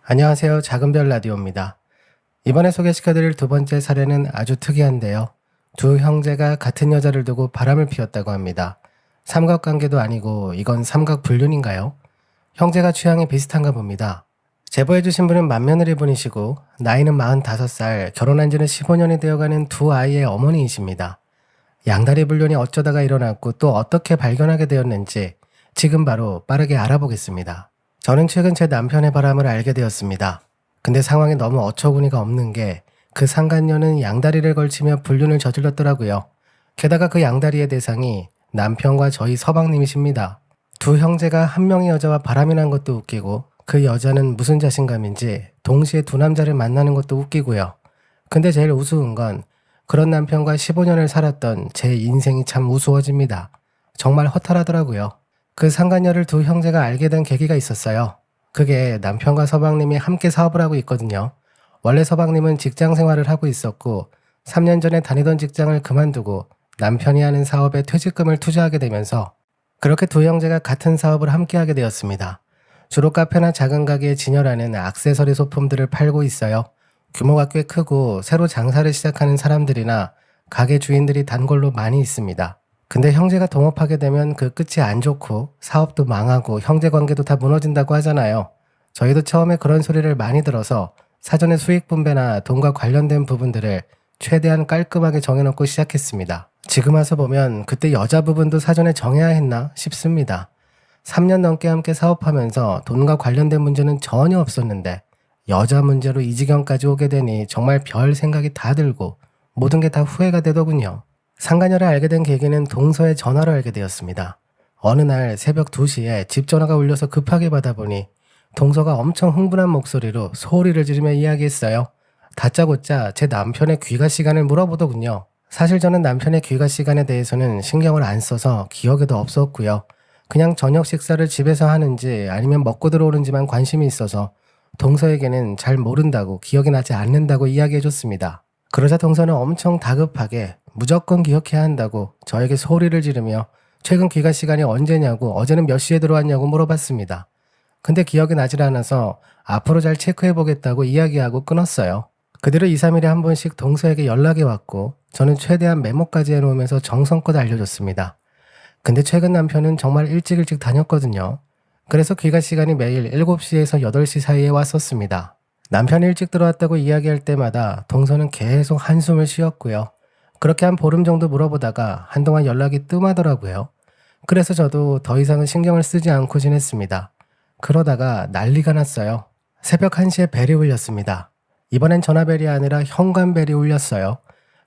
안녕하세요. 작은별 라디오입니다. 이번에 소개시켜드릴 두 번째 사례는 아주 특이한데요. 두 형제가 같은 여자를 두고 바람을 피웠다고 합니다. 삼각관계도 아니고 이건 삼각불륜인가요? 형제가 취향이 비슷한가 봅니다. 제보해주신 분은 맏며느리 분이시고 나이는 45살, 결혼한 지는 15년이 되어가는 두 아이의 어머니이십니다. 양다리 불륜이 어쩌다가 일어났고 또 어떻게 발견하게 되었는지 지금 바로 빠르게 알아보겠습니다. 저는 최근 제 남편의 바람을 알게 되었습니다. 근데 상황이 너무 어처구니가 없는 게 그 상간녀는 양다리를 걸치며 불륜을 저질렀더라고요. 게다가 그 양다리의 대상이 남편과 저희 서방님이십니다. 두 형제가 한 명의 여자와 바람이 난 것도 웃기고 그 여자는 무슨 자신감인지 동시에 두 남자를 만나는 것도 웃기고요. 근데 제일 우스운 건 그런 남편과 15년을 살았던 제 인생이 참 우스워집니다. 정말 허탈하더라고요. 그 상간녀를 두 형제가 알게 된 계기가 있었어요. 그게 남편과 서방님이 함께 사업을 하고 있거든요. 원래 서방님은 직장 생활을 하고 있었고 3년 전에 다니던 직장을 그만두고 남편이 하는 사업에 퇴직금을 투자하게 되면서 그렇게 두 형제가 같은 사업을 함께 하게 되었습니다. 주로 카페나 작은 가게에 진열하는 액세서리 소품들을 팔고 있어요. 규모가 꽤 크고 새로 장사를 시작하는 사람들이나 가게 주인들이 단골로 많이 있습니다. 근데 형제가 동업하게 되면 그 끝이 안 좋고 사업도 망하고 형제 관계도 다 무너진다고 하잖아요. 저희도 처음에 그런 소리를 많이 들어서 사전에 수익 분배나 돈과 관련된 부분들을 최대한 깔끔하게 정해놓고 시작했습니다. 지금 와서 보면 그때 여자 부분도 사전에 정해야 했나 싶습니다. 3년 넘게 함께 사업하면서 돈과 관련된 문제는 전혀 없었는데 여자 문제로 이 지경까지 오게 되니 정말 별 생각이 다 들고 모든 게 다 후회가 되더군요. 상간녀를 알게 된 계기는 동서의 전화로 알게 되었습니다. 어느 날 새벽 2시에 집 전화가 울려서 급하게 받아보니 동서가 엄청 흥분한 목소리로 소리를 지르며 이야기했어요. 다짜고짜 제 남편의 귀가 시간을 물어보더군요. 사실 저는 남편의 귀가 시간에 대해서는 신경을 안 써서 기억에도 없었고요. 그냥 저녁 식사를 집에서 하는지 아니면 먹고 들어오는지만 관심이 있어서 동서에게는 잘 모른다고 기억이 나지 않는다고 이야기해줬습니다. 그러자 동서는 엄청 다급하게 무조건 기억해야 한다고 저에게 소리를 지르며 최근 귀가 시간이 언제냐고 어제는 몇 시에 들어왔냐고 물어봤습니다. 근데 기억이 나질 않아서 앞으로 잘 체크해보겠다고 이야기하고 끊었어요. 그 뒤로 2, 3일에 한 번씩 동서에게 연락이 왔고 저는 최대한 메모까지 해놓으면서 정성껏 알려줬습니다. 근데 최근 남편은 정말 일찍 다녔거든요. 그래서 귀가 시간이 매일 7시에서 8시 사이에 왔었습니다. 남편이 일찍 들어왔다고 이야기할 때마다 동서는 계속 한숨을 쉬었고요. 그렇게 한 보름 정도 물어보다가 한동안 연락이 뜸하더라고요. 그래서 저도 더 이상은 신경을 쓰지 않고 지냈습니다. 그러다가 난리가 났어요. 새벽 1시에 벨이 울렸습니다. 이번엔 전화벨이 아니라 현관벨이 울렸어요.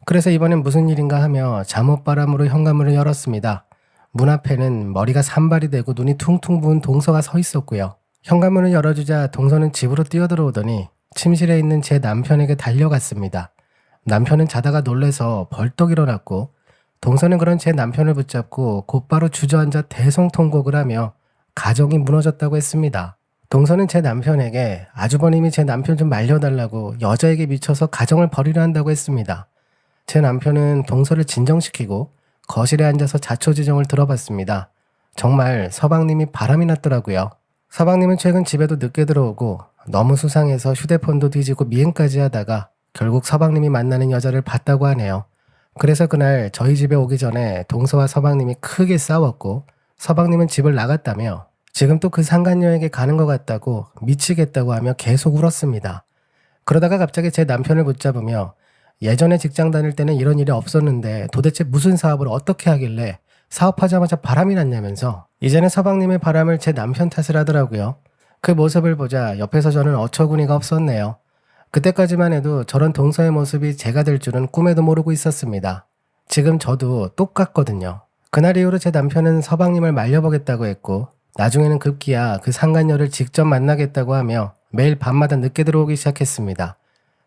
그래서 이번엔 무슨 일인가 하며 잠옷바람으로 현관문을 열었습니다. 문 앞에는 머리가 산발이 되고 눈이 퉁퉁 부은 동서가 서 있었고요. 현관문을 열어주자 동서는 집으로 뛰어들어오더니 침실에 있는 제 남편에게 달려갔습니다. 남편은 자다가 놀래서 벌떡 일어났고 동서는 그런 제 남편을 붙잡고 곧바로 주저앉아 대성통곡을 하며 가정이 무너졌다고 했습니다. 동서는 제 남편에게 아주버님이 제 남편 좀 말려달라고 여자에게 미쳐서 가정을 버리려 한다고 했습니다. 제 남편은 동서를 진정시키고 거실에 앉아서 자초지종을 들어봤습니다. 정말 서방님이 바람이 났더라고요. 서방님은 최근 집에도 늦게 들어오고 너무 수상해서 휴대폰도 뒤지고 미행까지 하다가 결국 서방님이 만나는 여자를 봤다고 하네요. 그래서 그날 저희 집에 오기 전에 동서와 서방님이 크게 싸웠고 서방님은 집을 나갔다며 지금 또 그 상간녀에게 가는 것 같다고 미치겠다고 하며 계속 울었습니다. 그러다가 갑자기 제 남편을 붙잡으며 예전에 직장 다닐 때는 이런 일이 없었는데 도대체 무슨 사업을 어떻게 하길래 사업하자마자 바람이 났냐면서 이제는 서방님의 바람을 제 남편 탓을 하더라고요. 그 모습을 보자 옆에서 저는 어처구니가 없었네요. 그때까지만 해도 저런 동서의 모습이 제가 될 줄은 꿈에도 모르고 있었습니다. 지금 저도 똑같거든요. 그날 이후로 제 남편은 서방님을 말려보겠다고 했고 나중에는 급기야 그 상간녀를 직접 만나겠다고 하며 매일 밤마다 늦게 들어오기 시작했습니다.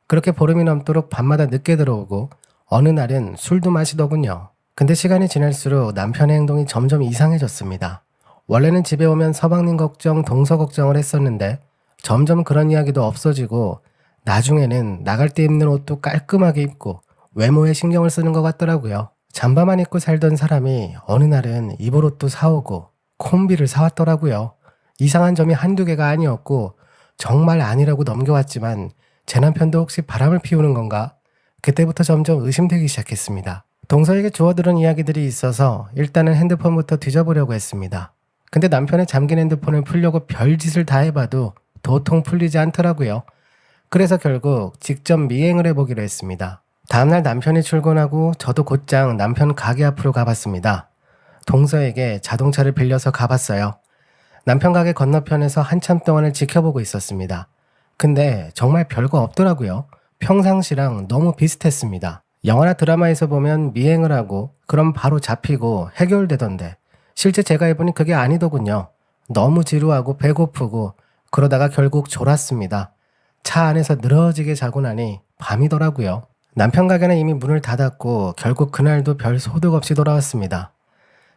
그렇게 보름이 넘도록 밤마다 늦게 들어오고 어느 날은 술도 마시더군요. 근데 시간이 지날수록 남편의 행동이 점점 이상해졌습니다. 원래는 집에 오면 서방님 걱정, 동서 걱정을 했었는데 점점 그런 이야기도 없어지고 나중에는 나갈 때 입는 옷도 깔끔하게 입고 외모에 신경을 쓰는 것 같더라고요. 잠바만 입고 살던 사람이 어느 날은 입을 옷도 사오고 콤비를 사왔더라고요. 이상한 점이 한두 개가 아니었고 정말 아니라고 넘겨왔지만 제 남편도 혹시 바람을 피우는 건가? 그때부터 점점 의심되기 시작했습니다. 동서에게 주워들은 이야기들이 있어서 일단은 핸드폰부터 뒤져보려고 했습니다. 근데 남편의 잠긴 핸드폰을 풀려고 별짓을 다 해봐도 도통 풀리지 않더라고요. 그래서 결국 직접 미행을 해보기로 했습니다. 다음날 남편이 출근하고 저도 곧장 남편 가게 앞으로 가봤습니다. 동서에게 자동차를 빌려서 가봤어요. 남편 가게 건너편에서 한참 동안을 지켜보고 있었습니다. 근데 정말 별거 없더라고요. 평상시랑 너무 비슷했습니다. 영화나 드라마에서 보면 미행을 하고 그럼 바로 잡히고 해결되던데 실제 제가 해보니 그게 아니더군요. 너무 지루하고 배고프고 그러다가 결국 졸았습니다. 차 안에서 늘어지게 자고 나니 밤이더라고요. 남편 가게는 이미 문을 닫았고 결국 그날도 별 소득 없이 돌아왔습니다.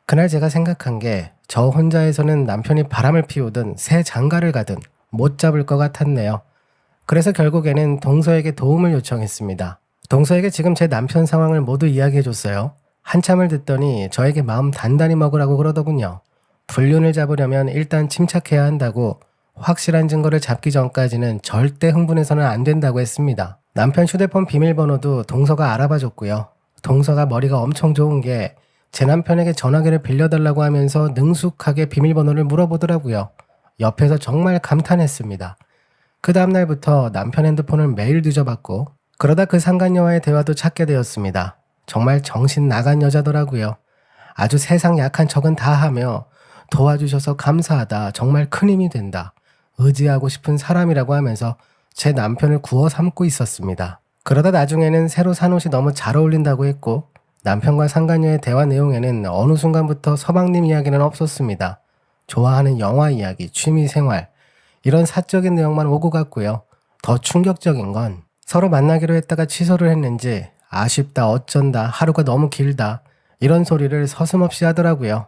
그날 제가 생각한 게 저 혼자에서는 남편이 바람을 피우든 새 장가를 가든 못 잡을 것 같았네요. 그래서 결국에는 동서에게 도움을 요청했습니다. 동서에게 지금 제 남편 상황을 모두 이야기해줬어요. 한참을 듣더니 저에게 마음 단단히 먹으라고 그러더군요. 불륜을 잡으려면 일단 침착해야 한다고 확실한 증거를 잡기 전까지는 절대 흥분해서는 안 된다고 했습니다. 남편 휴대폰 비밀번호도 동서가 알아봐줬고요. 동서가 머리가 엄청 좋은 게 제 남편에게 전화기를 빌려달라고 하면서 능숙하게 비밀번호를 물어보더라고요. 옆에서 정말 감탄했습니다. 그 다음날부터 남편 핸드폰을 매일 뒤져봤고 그러다 그 상간녀와의 대화도 찾게 되었습니다. 정말 정신 나간 여자더라고요. 아주 세상 약한 척은 다 하며 도와주셔서 감사하다, 정말 큰 힘이 된다, 의지하고 싶은 사람이라고 하면서 제 남편을 구워 삼고 있었습니다. 그러다 나중에는 새로 산 옷이 너무 잘 어울린다고 했고 남편과 상간녀의 대화 내용에는 어느 순간부터 서방님 이야기는 없었습니다. 좋아하는 영화 이야기, 취미생활 이런 사적인 내용만 오고 갔고요. 더 충격적인 건 서로 만나기로 했다가 취소를 했는지 아쉽다, 어쩐다, 하루가 너무 길다 이런 소리를 서슴없이 하더라고요.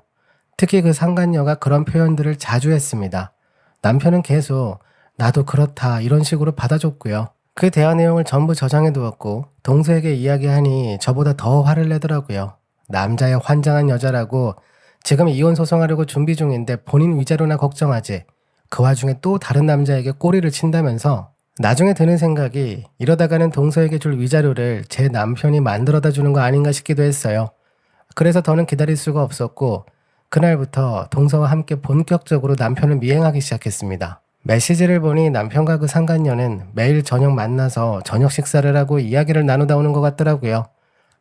특히 그 상간녀가 그런 표현들을 자주 했습니다. 남편은 계속 나도 그렇다 이런 식으로 받아줬고요. 그 대화 내용을 전부 저장해 두었고 동서에게 이야기하니 저보다 더 화를 내더라고요. 남자의 환장한 여자라고 지금 이혼 소송하려고 준비 중인데 본인 위자료나 걱정하지. 그 와중에 또 다른 남자에게 꼬리를 친다면서. 나중에 드는 생각이 이러다가는 동서에게 줄 위자료를 제 남편이 만들어다 주는 거 아닌가 싶기도 했어요. 그래서 더는 기다릴 수가 없었고 그날부터 동서와 함께 본격적으로 남편을 미행하기 시작했습니다. 메시지를 보니 남편과 그 상간녀는 매일 저녁 만나서 저녁 식사를 하고 이야기를 나누다 오는 것 같더라고요.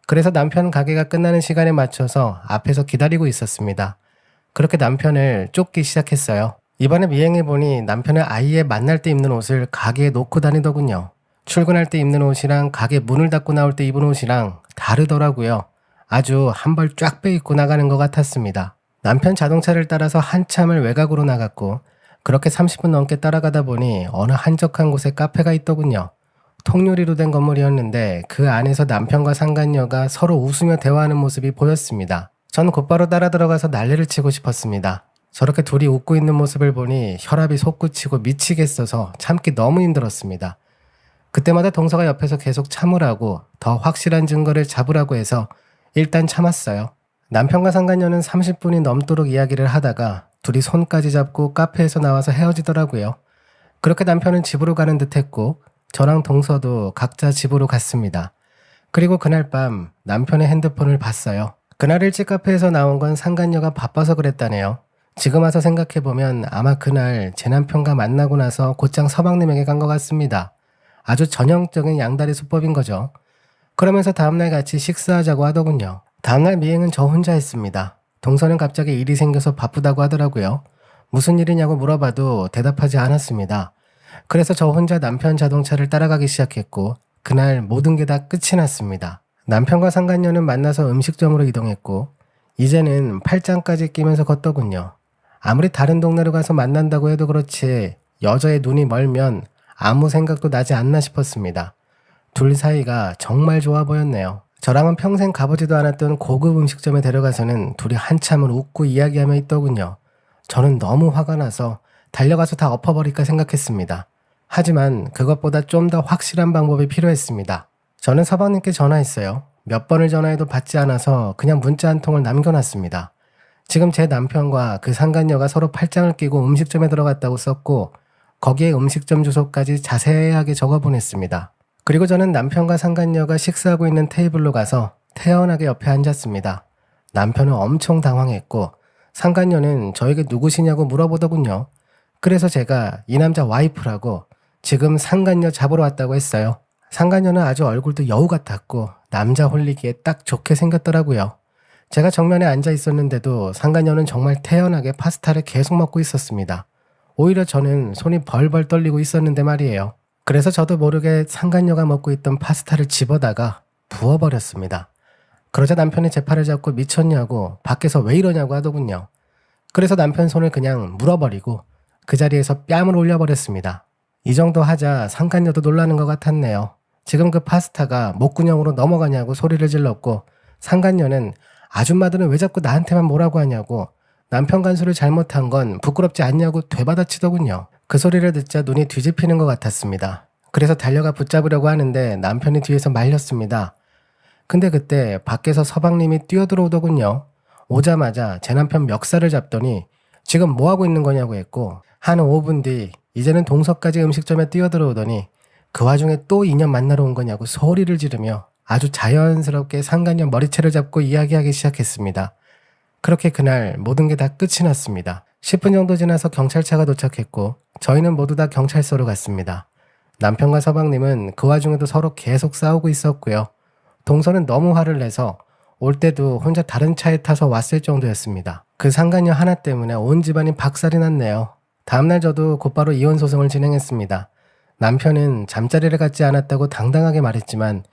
그래서 남편 가게가 끝나는 시간에 맞춰서 앞에서 기다리고 있었습니다. 그렇게 남편을 쫓기 시작했어요. 이번에 미행해보니 남편은 아예 만날 때 입는 옷을 가게에 놓고 다니더군요. 출근할 때 입는 옷이랑 가게 문을 닫고 나올 때 입은 옷이랑 다르더라고요. 아주 한 벌 쫙 빼입고 나가는 것 같았습니다. 남편 자동차를 따라서 한참을 외곽으로 나갔고 그렇게 30분 넘게 따라가다 보니 어느 한적한 곳에 카페가 있더군요. 통유리로 된 건물이었는데 그 안에서 남편과 상간녀가 서로 웃으며 대화하는 모습이 보였습니다. 전 곧바로 따라 들어가서 난리를 치고 싶었습니다. 저렇게 둘이 웃고 있는 모습을 보니 혈압이 솟구치고 미치겠어서 참기 너무 힘들었습니다. 그때마다 동서가 옆에서 계속 참으라고 더 확실한 증거를 잡으라고 해서 일단 참았어요. 남편과 상간녀는 30분이 넘도록 이야기를 하다가 둘이 손까지 잡고 카페에서 나와서 헤어지더라고요. 그렇게 남편은 집으로 가는 듯 했고 저랑 동서도 각자 집으로 갔습니다. 그리고 그날 밤 남편의 핸드폰을 봤어요. 그날 일찍 카페에서 나온 건 상간녀가 바빠서 그랬다네요. 지금 와서 생각해보면 아마 그날 제 남편과 만나고 나서 곧장 서방님에게 간 것 같습니다. 아주 전형적인 양다리 수법인 거죠. 그러면서 다음날 같이 식사하자고 하더군요. 다음날 미행은 저 혼자 했습니다. 동서는 갑자기 일이 생겨서 바쁘다고 하더라고요. 무슨 일이냐고 물어봐도 대답하지 않았습니다. 그래서 저 혼자 남편 자동차를 따라가기 시작했고 그날 모든 게 다 끝이 났습니다. 남편과 상간녀는 만나서 음식점으로 이동했고 이제는 팔짱까지 끼면서 걷더군요. 아무리 다른 동네로 가서 만난다고 해도 그렇지 여자의 눈이 멀면 아무 생각도 나지 않나 싶었습니다. 둘 사이가 정말 좋아 보였네요. 저랑은 평생 가보지도 않았던 고급 음식점에 데려가서는 둘이 한참을 웃고 이야기하며 있더군요. 저는 너무 화가 나서 달려가서 다 엎어버릴까 생각했습니다. 하지만 그것보다 좀 더 확실한 방법이 필요했습니다. 저는 서방님께 전화했어요. 몇 번을 전화해도 받지 않아서 그냥 문자 한 통을 남겨놨습니다. 지금 제 남편과 그 상간녀가 서로 팔짱을 끼고 음식점에 들어갔다고 썼고 거기에 음식점 주소까지 자세하게 적어 보냈습니다. 그리고 저는 남편과 상간녀가 식사하고 있는 테이블로 가서 태연하게 옆에 앉았습니다. 남편은 엄청 당황했고 상간녀는 저에게 누구시냐고 물어보더군요. 그래서 제가 이 남자 와이프라고 지금 상간녀 잡으러 왔다고 했어요. 상간녀는 아주 얼굴도 여우 같았고 남자 홀리기에 딱 좋게 생겼더라고요. 제가 정면에 앉아 있었는데도 상간녀는 정말 태연하게 파스타를 계속 먹고 있었습니다. 오히려 저는 손이 벌벌 떨리고 있었는데 말이에요. 그래서 저도 모르게 상간녀가 먹고 있던 파스타를 집어다가 부어버렸습니다. 그러자 남편이 제 팔을 잡고 미쳤냐고 밖에서 왜 이러냐고 하더군요. 그래서 남편 손을 그냥 물어버리고 그 자리에서 뺨을 올려버렸습니다. 이 정도 하자 상간녀도 놀라는 것 같았네요. 지금 그 파스타가 목구멍으로 넘어가냐고 소리를 질렀고 상간녀는 아줌마들은 왜 자꾸 나한테만 뭐라고 하냐고 남편 간수를 잘못한 건 부끄럽지 않냐고 되받아치더군요. 그 소리를 듣자 눈이 뒤집히는 것 같았습니다. 그래서 달려가 붙잡으려고 하는데 남편이 뒤에서 말렸습니다. 근데 그때 밖에서 서방님이 뛰어들어오더군요. 오자마자 제 남편 멱살을 잡더니 지금 뭐하고 있는 거냐고 했고 한 5분 뒤 이제는 동서까지 음식점에 뛰어들어오더니 그 와중에 또 인연 만나러 온 거냐고 소리를 지르며 아주 자연스럽게 상간녀 머리채를 잡고 이야기하기 시작했습니다. 그렇게 그날 모든 게 다 끝이 났습니다. 10분 정도 지나서 경찰차가 도착했고 저희는 모두 다 경찰서로 갔습니다. 남편과 서방님은 그 와중에도 서로 계속 싸우고 있었고요. 동서는 너무 화를 내서 올 때도 혼자 다른 차에 타서 왔을 정도였습니다. 그 상간녀 하나 때문에 온 집안이 박살이 났네요. 다음날 저도 곧바로 이혼 소송을 진행했습니다. 남편은 잠자리를 갖지 않았다고 당당하게 말했지만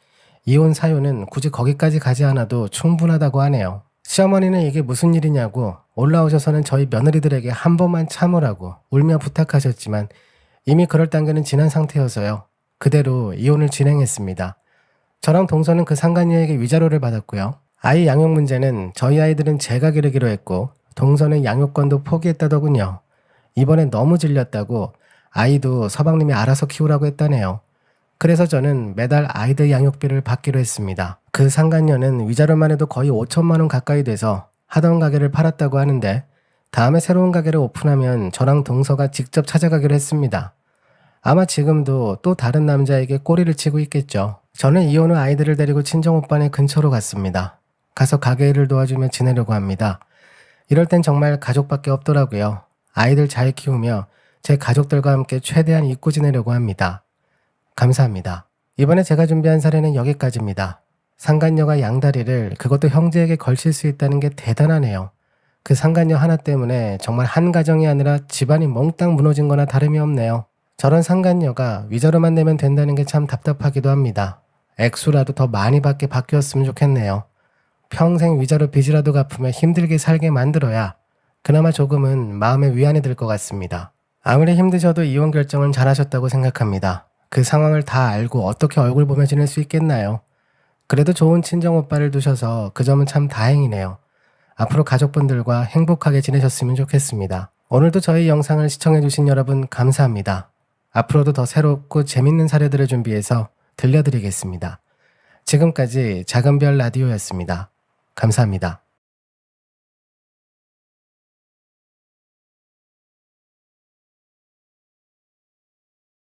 이혼 사유는 굳이 거기까지 가지 않아도 충분하다고 하네요. 시어머니는 이게 무슨 일이냐고 올라오셔서는 저희 며느리들에게 한 번만 참으라고 울며 부탁하셨지만 이미 그럴 단계는 지난 상태여서요. 그대로 이혼을 진행했습니다. 저랑 동서는 그 상간녀에게 위자료를 받았고요. 아이 양육 문제는 저희 아이들은 제가 기르기로 했고 동서는 양육권도 포기했다더군요. 이번엔 너무 질렸다고 아이도 서방님이 알아서 키우라고 했다네요. 그래서 저는 매달 아이들 양육비를 받기로 했습니다. 그 상간녀는 위자료만 해도 거의 5천만 원 가까이 돼서 하던 가게를 팔았다고 하는데 다음에 새로운 가게를 오픈하면 저랑 동서가 직접 찾아가기로 했습니다. 아마 지금도 또 다른 남자에게 꼬리를 치고 있겠죠. 저는 이혼 후 아이들을 데리고 친정오빠네 근처로 갔습니다. 가서 가게 일을 도와주며 지내려고 합니다. 이럴 땐 정말 가족밖에 없더라고요. 아이들 잘 키우며 제 가족들과 함께 최대한 잊고 지내려고 합니다. 감사합니다. 이번에 제가 준비한 사례는 여기까지입니다. 상간녀가 양다리를 그것도 형제에게 걸칠 수 있다는 게 대단하네요. 그 상간녀 하나 때문에 정말 한 가정이 아니라 집안이 몽땅 무너진 거나 다름이 없네요. 저런 상간녀가 위자료만 내면 된다는 게 참 답답하기도 합니다. 액수라도 더 많이 받게 바뀌었으면 좋겠네요. 평생 위자료 빚이라도 갚으며 힘들게 살게 만들어야 그나마 조금은 마음의 위안이 들 것 같습니다. 아무리 힘드셔도 이혼 결정은 잘하셨다고 생각합니다. 그 상황을 다 알고 어떻게 얼굴 보며 지낼 수 있겠나요? 그래도 좋은 친정오빠를 두셔서 그 점은 참 다행이네요. 앞으로 가족분들과 행복하게 지내셨으면 좋겠습니다. 오늘도 저희 영상을 시청해주신 여러분 감사합니다. 앞으로도 더 새롭고 재밌는 사례들을 준비해서 들려드리겠습니다. 지금까지 작은별 라디오였습니다. 감사합니다.